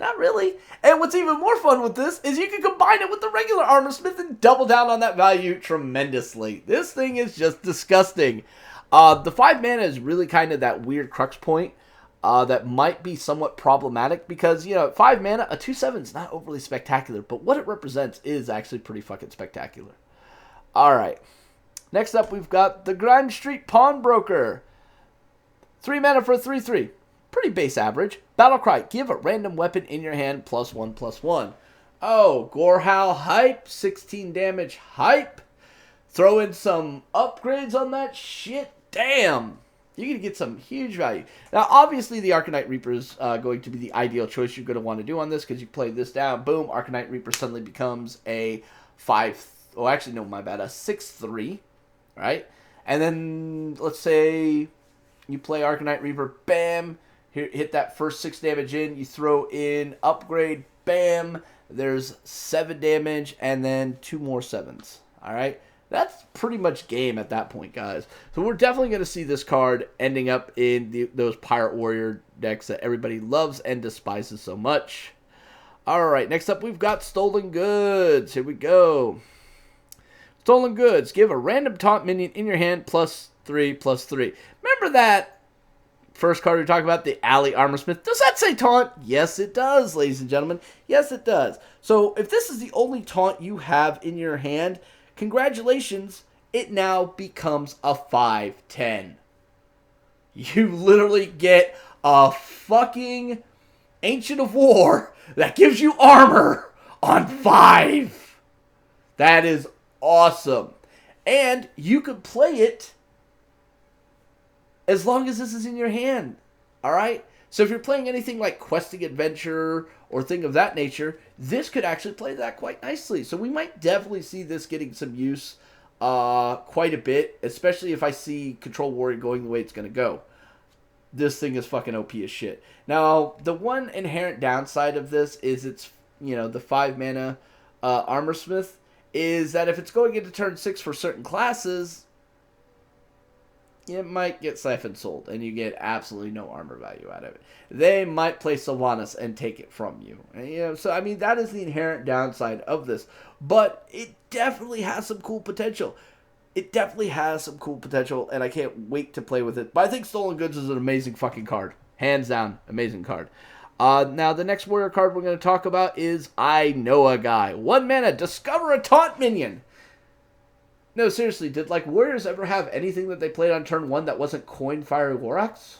not really. And what's even more fun with this is you can combine it with the regular Armorsmith and double down on that value tremendously. This thing is just disgusting. The 5 mana is really kind of that weird crux point that might be somewhat problematic because, 5 mana, a 2/7 is not overly spectacular, but what it represents is actually pretty fucking spectacular. Alright. Next up, we've got the Grimestreet Pawnbroker. 3 mana for a 3/3. Pretty base average. Battlecry, give a random weapon in your hand +1/+1. Oh, Gorehowl hype, 16 damage hype. Throw in some upgrades on that shit. Damn. You're going to get some huge value. Now, obviously, the Arcanite Reaper is going to be the ideal choice you're going to want to do on this because you play this down. Boom, Arcanite Reaper suddenly becomes a 6/3. Right? And then, let's say you play Arcanite Reaper. Bam. Hit that first 6 damage in. You throw in upgrade. Bam. There's 7 damage and then 2 more 7s. Alright? That's pretty much game at that point, guys. So we're definitely going to see this card ending up in those Pirate Warrior decks that everybody loves and despises so much. Alright, next up we've got Stolen Goods. Here we go. Stolen Goods. Give a random taunt minion in your hand +3/+3. Remember that first card we talked about, the Alley Armorsmith? Does that say taunt? Yes, it does, ladies and gentlemen. Yes, it does. So if this is the only taunt you have in your hand, congratulations, it now becomes a 5/10. You literally get a fucking Ancient of War that gives you armor on 5. That is awesome. And you could play it as long as this is in your hand. Alright? So if you're playing anything like Questing Adventure or thing of that nature, this could actually play that quite nicely. So we might definitely see this getting some use quite a bit, especially if I see Control Warrior going the way it's going to go. This thing is fucking OP as shit. Now, the one inherent downside of this is it's, the 5 mana Armorsmith, is that if it's going into turn 6 for certain classes, it might get siphoned sold, and you get absolutely no armor value out of it. They might play Sylvanas and take it from you. And, so, I mean, that is the inherent downside of this. But it definitely has some cool potential. It definitely has some cool potential, and I can't wait to play with it. But I think Stolen Goods is an amazing fucking card. Hands down, amazing card. Now, the next warrior card we're going to talk about is I Know a Guy. 1 mana, discover a taunt minion. No, seriously, did warriors ever have anything that they played on turn 1 that wasn't Coin Fiery Warax?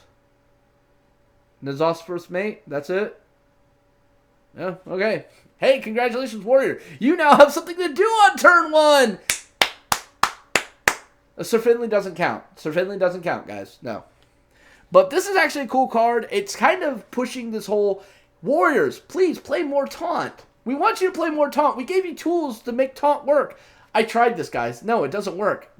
N'Zoth's First Mate, that's it? Yeah, okay. Hey, congratulations, warrior. You now have something to do on turn 1! Sir Finley doesn't count. Sir Finley doesn't count, guys. No. But this is actually a cool card. It's kind of pushing this whole, warriors, please play more taunt. We want you to play more taunt. We gave you tools to make taunt work. I tried this, guys. No, it doesn't work.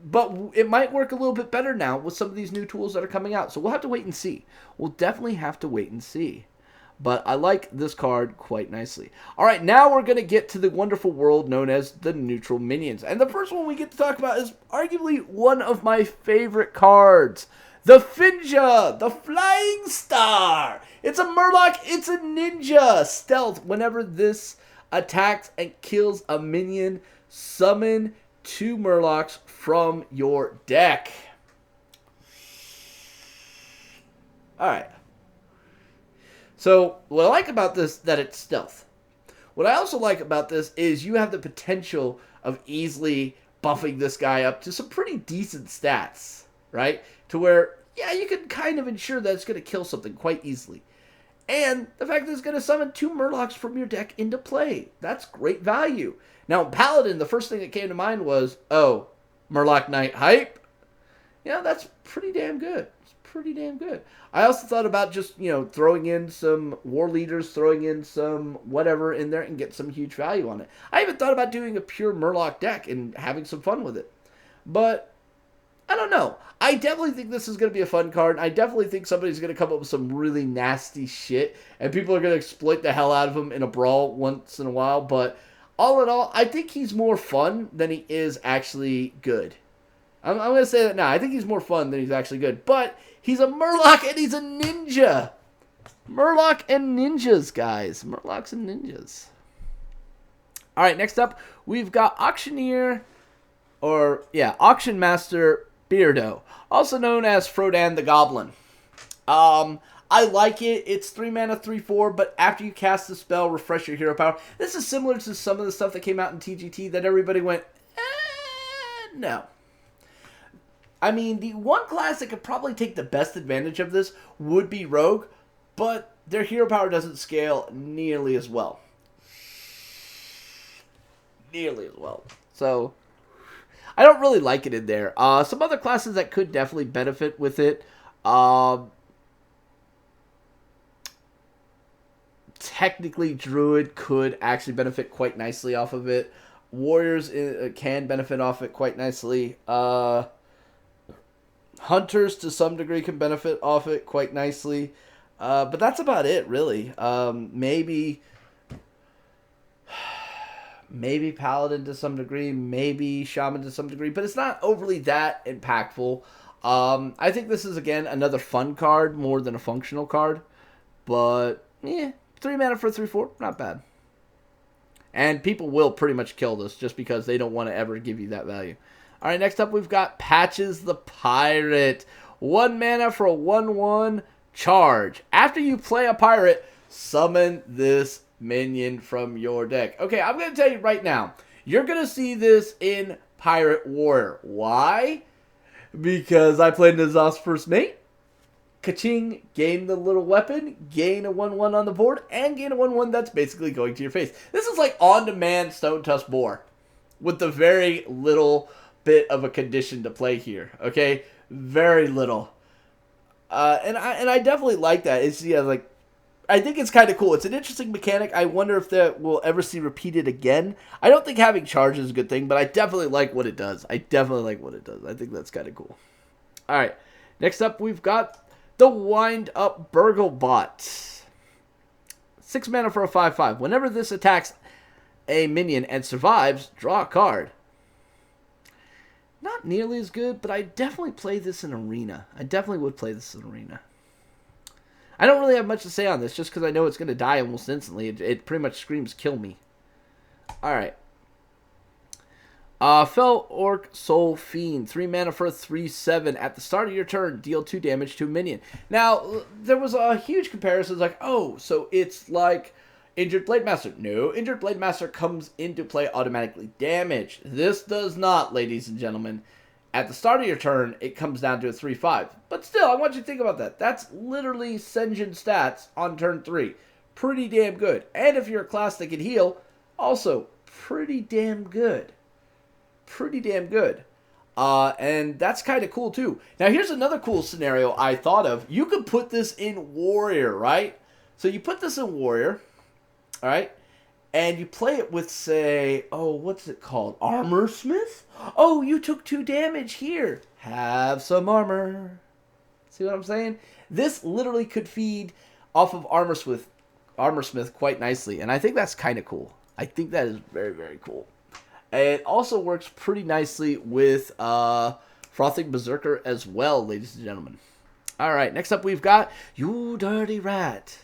But it might work a little bit better now with some of these new tools that are coming out. So we'll have to wait and see. We'll definitely have to wait and see. But I like this card quite nicely. All right, now we're going to get to the wonderful world known as the neutral minions. And the first one we get to talk about is arguably one of my favorite cards. The Finja, the Flying Star. It's a Murloc, it's a ninja. Stealth, whenever this attacks and kills a minion, summon 2 Murlocs from your deck. Alright. So, what I like about this, that it's stealth. What I also like about this is you have the potential of easily buffing this guy up to some pretty decent stats, right? To where, yeah, you can kind of ensure that it's going to kill something quite easily. And the fact that it's going to summon 2 Murlocs from your deck into play. That's great value. Now, Paladin, the first thing that came to mind was, oh, Murloc Knight hype? Yeah, that's pretty damn good. It's pretty damn good. I also thought about just, throwing in some war leaders, throwing in some whatever in there and get some huge value on it. I even thought about doing a pure Murloc deck and having some fun with it. But I don't know. I definitely think this is going to be a fun card. I definitely think somebody's going to come up with some really nasty shit, and people are going to exploit the hell out of him in a brawl once in a while. But all in all, I think he's more fun than he is actually good. I'm going to say that now. I think he's more fun than he's actually good. But he's a Murloc and he's a ninja. Murloc and ninjas, guys. Murlocs and ninjas. All right, next up, we've got Auction Master Beardo, also known as Frodan the Goblin. I like it. It's 3 mana, 3/4, but after you cast the spell, refresh your hero power. This is similar to some of the stuff that came out in TGT that everybody went, no. I mean, the one class that could probably take the best advantage of this would be Rogue, but their hero power doesn't scale nearly as well. So, I don't really like it in there. Some other classes that could definitely benefit with it. Technically, Druid could actually benefit quite nicely off of it. Warriors can benefit off it quite nicely. Hunters, to some degree, can benefit off it quite nicely. But that's about it, really. Maybe Paladin to some degree, maybe Shaman to some degree, but it's not overly that impactful. I think this is, again, another fun card more than a functional card. But, 3 mana for 3/4, not bad. And people will pretty much kill this just because they don't want to ever give you that value. All right, next up we've got Patches the Pirate. 1 mana for a 1/1 charge. After you play a pirate, summon this minion from your deck. Okay, I'm going to tell you right now, you're going to see this in Pirate Warrior. Why? Because I played N'Zoth's first mate. Ka-ching, gain the little weapon, gain a 1/1 on the board, and gain a 1/1 that's basically going to your face. This is like on-demand Stone Tusk Boar with the very little bit of a condition to play here, okay? Very little. And I definitely like that. It's, yeah, like, I think it's kind of cool. It's an interesting mechanic. I wonder if that we'll ever see repeated again. I don't think having charge is a good thing, but I definitely like what it does. I think that's kind of cool. All right. Next up, we've got the Wind-Up Burglebot. 6 mana for a 5/5. Whenever this attacks a minion and survives, draw a card. Not nearly as good, but I definitely play this in Arena. I definitely would play this in Arena. I don't really have much to say on this, just because I know it's going to die almost instantly. It pretty much screams, kill me. Alright. Fel Orc Soul Fiend. 3 mana for a 3/7. At the start of your turn, deal 2 damage to a minion. Now, there was a huge comparison. Like, oh, so it's like Injured Blade Master. No, Injured Blade Master comes into play automatically damaged. This does not, ladies and gentlemen. At the start of your turn, it comes down to a 3/5. But still, I want you to think about that. That's literally Sen'jin stats on turn 3. Pretty damn good. And if you're a class that can heal, also pretty damn good. Pretty damn good. And that's kind of cool too. Now here's another cool scenario I thought of. You could put this in Warrior, right? So you put this in Warrior, all right? And you play it with, say, oh, what's it called? Armor Smith? Oh, you took 2 damage here. Have some armor. See what I'm saying? This literally could feed off of Armor Smith quite nicely. And I think that's kind of cool. I think that is very, very cool. It also works pretty nicely with Frothing Berserker as well, ladies and gentlemen. All right, next up we've got You Dirty Rat.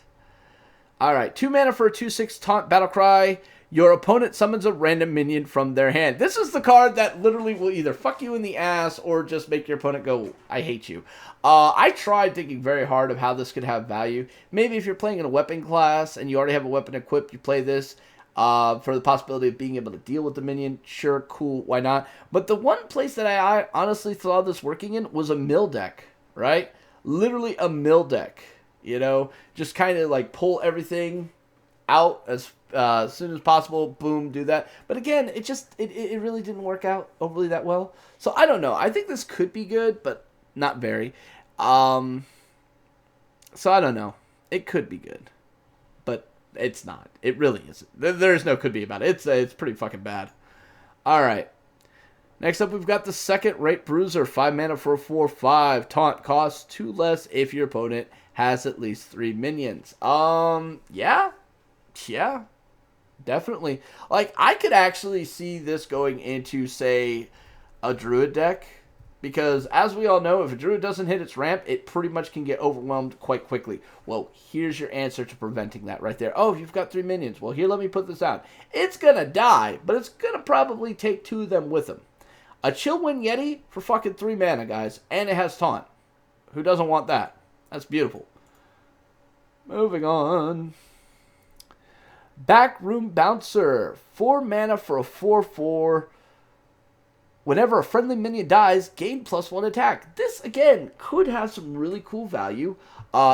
All right, 2 mana for a 2/6 Taunt Battlecry. Your opponent summons a random minion from their hand. This is the card that literally will either fuck you in the ass or just make your opponent go, I hate you. I tried thinking very hard of how this could have value. Maybe if you're playing in a weapon class and you already have a weapon equipped, you play this. For the possibility of being able to deal with the minion, sure, cool, why not? But the one place that I honestly thought this working in was a mill deck, right? Literally a mill deck, you know? Just kind of like pull everything out as soon as possible, boom, do that. But again, it really didn't work out overly that well. So I don't know. I think this could be good, but not very. So I don't know. It could be good. It's not. It really isn't. There's no could be about it. It's pretty fucking bad. All right. Next up, we've got the Second Rate Bruiser. 5 mana for a 4/5. Taunt costs 2 less if your opponent has at least 3 minions. Yeah, definitely. Like, I could actually see this going into, say, a Druid deck. Because, as we all know, if a Druid doesn't hit its ramp, it pretty much can get overwhelmed quite quickly. Well, here's your answer to preventing that right there. Oh, you've got 3 minions. Well, here, let me put this out. It's going to die, but it's going to probably take 2 of them with him. A Chillwind Yeti for fucking 3 mana, guys. And it has Taunt. Who doesn't want that? That's beautiful. Moving on. Backroom Bouncer. 4 mana for a 4/4. Whenever a friendly minion dies, gain +1 attack. This, again, could have some really cool value.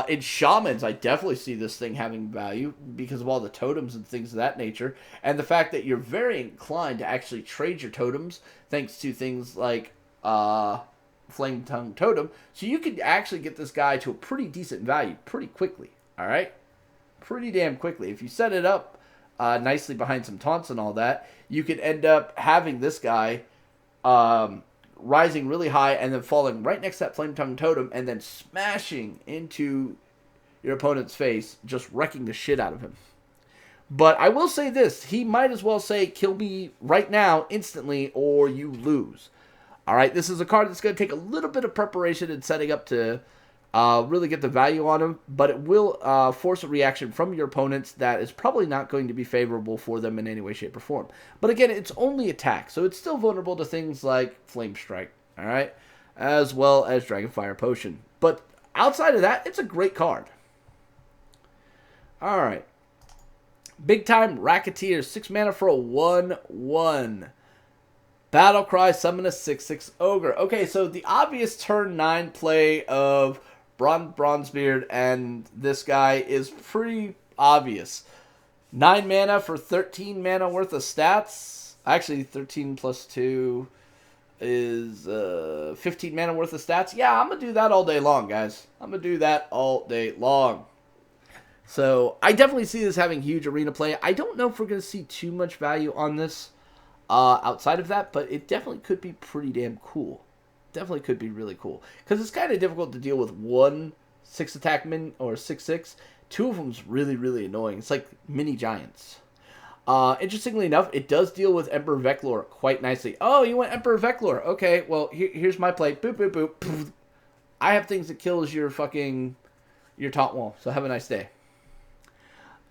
In Shamans, I definitely see this thing having value because of all the totems and things of that nature. And the fact that you're very inclined to actually trade your totems thanks to things like Flame Tongue Totem. So you could actually get this guy to a pretty decent value pretty quickly. All right? Pretty damn quickly. If you set it up nicely behind some taunts and all that, you could end up having this guy rising really high and then falling right next to that Flame Tongue Totem and then smashing into your opponent's face, just wrecking the shit out of him. But I will say this, he might as well say, kill me right now, instantly, or you lose. Alright, this is a card that's going to take a little bit of preparation and setting up to really get the value on him, but it will force a reaction from your opponents that is probably not going to be favorable for them in any way, shape, or form. But again, it's only attack, so it's still vulnerable to things like Flame Strike, all right, as well as Dragonfire Potion. But outside of that, it's a great card. All right. Big Time Racketeer, 6 mana for a 1/1. Battlecry, summon a 6/6 Ogre. Okay, so the obvious turn 9 play of Bronzebeard and this guy is pretty obvious. 9 mana for 13 mana worth of stats. Actually, 13 plus 2 is 15 mana worth of stats. Yeah, I'm going to do that all day long, guys. I'm going to do that all day long. So, I definitely see this having huge arena play. I don't know if we're going to see too much value on this outside of that, but it definitely could be pretty damn cool. Definitely could be really cool. Because it's kind of difficult to deal with one 6-attack min or 6/6. Two of them's really, really annoying. It's like mini giants. Interestingly enough, it does deal with Emperor Veclor quite nicely. Oh, you went Emperor Veclor. Okay, well, here's my play. Boop, boop, boop. Poof. I have things that kills your taunt wall. So have a nice day.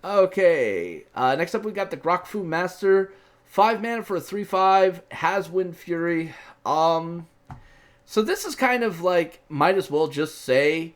Okay. Next up, we got the Grokfu Master. 5 mana for a 3/5. Has Wind Fury. So this is kind of like, might as well just say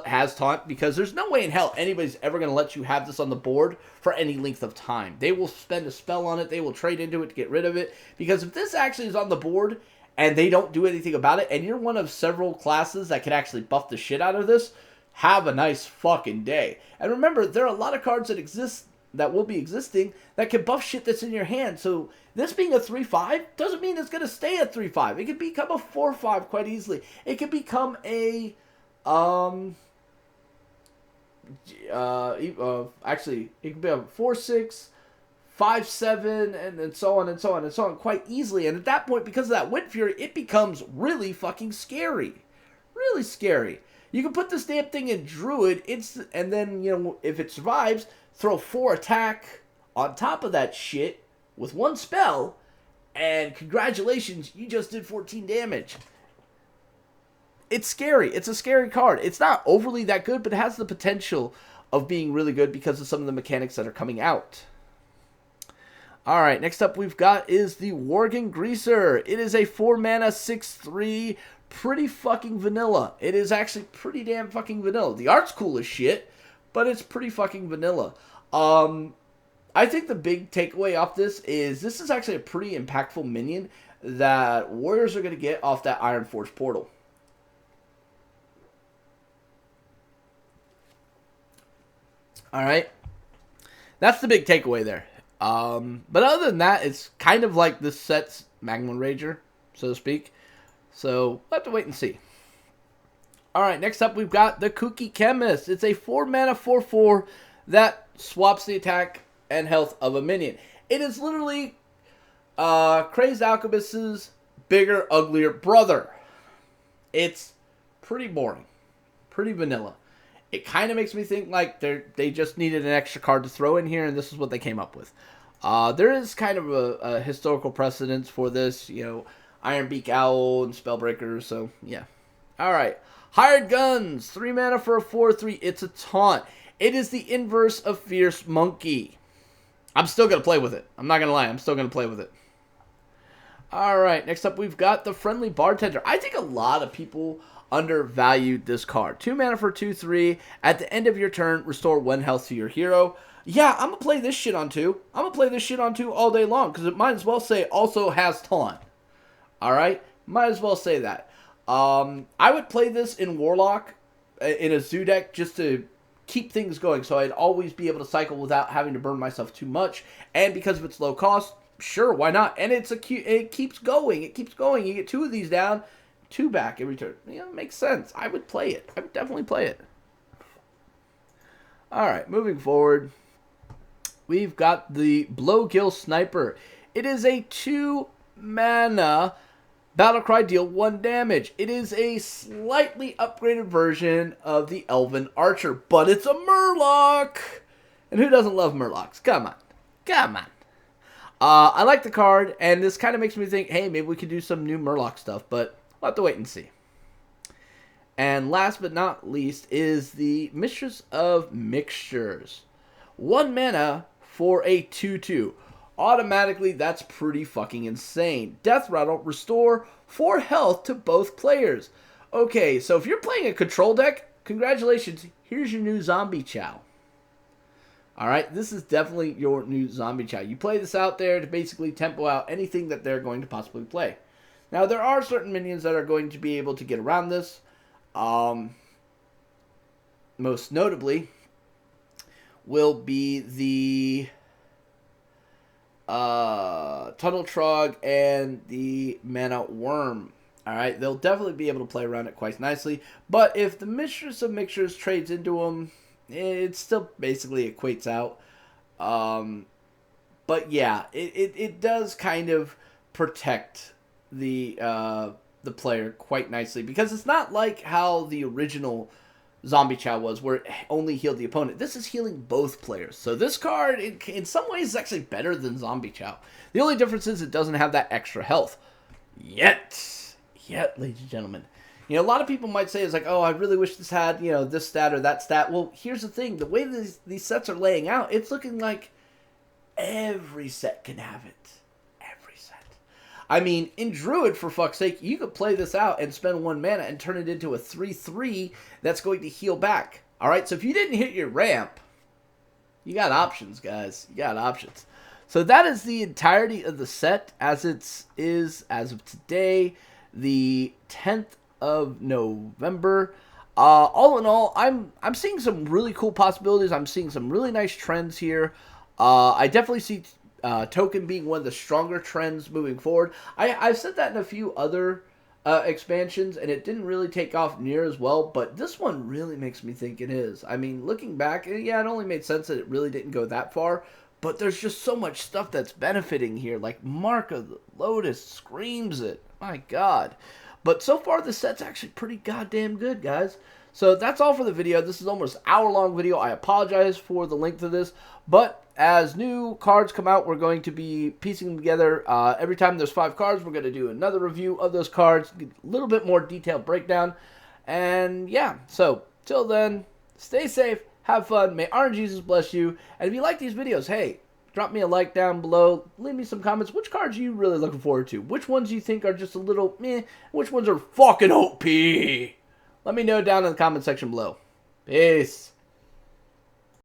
has taunt, because there's no way in hell anybody's ever going to let you have this on the board for any length of time. They will spend a spell on it. They will trade into it to get rid of it. Because if this actually is on the board and they don't do anything about it, and you're one of several classes that can actually buff the shit out of this, have a nice fucking day. And remember, there are a lot of cards that exist, that will be existing, that can buff shit that's in your hand. So this being a 3/5 doesn't mean it's going to stay at 3/5. It could become a 4/5 quite easily. It could become a actually, it could be a 4/6, 5/7, and so on and so on and so on quite easily. And at that point, because of that Wind Fury, it becomes really fucking scary. Really scary. You can put this damn thing in Druid, and then, you know, if it survives, throw 4 attack on top of that shit with 1 spell, and congratulations, you just did 14 damage. It's scary. It's a scary card. It's not overly that good, but it has the potential of being really good because of some of the mechanics that are coming out. Alright, next up we've got is the Worgen Greaser. It is a 4 mana 6/3, pretty fucking vanilla. It is actually pretty damn fucking vanilla. The art's cool as shit, but it's pretty fucking vanilla. I think the big takeaway off this is actually a pretty impactful minion that Warriors are going to get off that Ironforge portal. Alright, that's the big takeaway there. But other than that, it's kind of like this set's Magma Rager, so to speak. So, we'll have to wait and see. Alright, next up we've got the Kooky Chemist. It's a 4 mana 4/4 that swaps the attack and health of a minion. It is literally Crazed Alchemist's bigger, uglier brother. It's pretty boring. Pretty vanilla. It kind of makes me think like they just needed an extra card to throw in here, and this is what they came up with. There is kind of a historical precedence for this, you know, Ironbeak Owl and Spellbreaker, so yeah. Alright, Hired Guns, 3 mana for a 4/3, it's a taunt. It is the inverse of Fierce Monkey. I'm still going to play with it. I'm not going to lie, I'm still going to play with it. Alright, next up we've got the Friendly Bartender. I think a lot of people undervalued this card. 2 mana for 2/3. At the end of your turn, restore 1 health to your hero. Yeah, I'm going to play this shit on 2. I'm going to play this shit on 2 all day long, because it might as well say also has taunt. Alright? Might as well say that. I would play this in Warlock, in a zoo deck, just to keep things going, so I'd always be able to cycle without having to burn myself too much. And because of its low cost, sure, why not? And it keeps going. It keeps going. You get 2 of these down, 2 back every turn. Yeah, it makes sense. I would play it. I would definitely play it. Alright, moving forward. We've got the Blowkill Sniper. It is a 2 mana Battlecry, deal 1 damage. It is a slightly upgraded version of the Elven Archer, but it's a Murloc! And who doesn't love Murlocs? Come on. Come on. I like the card, and this kind of makes me think, hey, maybe we could do some new Murloc stuff, but we'll have to wait and see. And last but not least is the Mistress of Mixtures. 1 mana for a 2/2. Automatically, that's pretty fucking insane. Death Rattle, restore 4 health to both players. Okay, so if you're playing a control deck, congratulations, here's your new Zombie Chow. Alright, this is definitely your new Zombie Chow. You play this out there to basically tempo out anything that they're going to possibly play. Now, there are certain minions that are going to be able to get around this. Most notably will be the Tunnel Trog and the Mana Worm. Alright, they'll definitely be able to play around it quite nicely. But if the Mistress of Mixtures trades into them, it still basically equates out. But yeah, it does kind of protect the player quite nicely, because it's not like how the original Zombie Chow was, where it only healed the opponent. This is healing both players. So this card, in some ways, is actually better than Zombie Chow. The only difference is it doesn't have that extra health. Yet, ladies and gentlemen. You know, a lot of people might say, it's like, oh, I really wish this had, you know, this stat or that stat. Well, here's the thing. The way these sets are laying out, it's looking like every set can have it. Every set. I mean, in Druid, for fuck's sake, you could play this out and spend 1 mana and turn it into a 3/3 that's going to heal back. All right, so if you didn't hit your ramp, you got options, guys. You got options. So that is the entirety of the set as it is as of today, the 10th of November. All in all, I'm seeing some really cool possibilities. I'm seeing some really nice trends here. I definitely see token being one of the stronger trends moving forward. I've said that in a few other expansions, and it didn't really take off near as well, but this one really makes me think it is. I mean, looking back, yeah, it only made sense that it really didn't go that far, but there's just so much stuff that's benefiting here, like Mark of the Lotus screams it. My God. But so far, the set's actually pretty goddamn good, guys. So that's all for the video. This is almost an hour-long video. I apologize for the length of this. But as new cards come out, we're going to be piecing them together. Every time there's 5 cards, we're going to do another review of those cards. A little bit more detailed breakdown. And yeah, so till then, stay safe, have fun. May RNGesus bless you. And if you like these videos, hey, drop me a like down below. Leave me some comments. Which cards are you really looking forward to? Which ones you think are just a little meh? Which ones are fucking OP? Let me know down in the comment section below. Peace.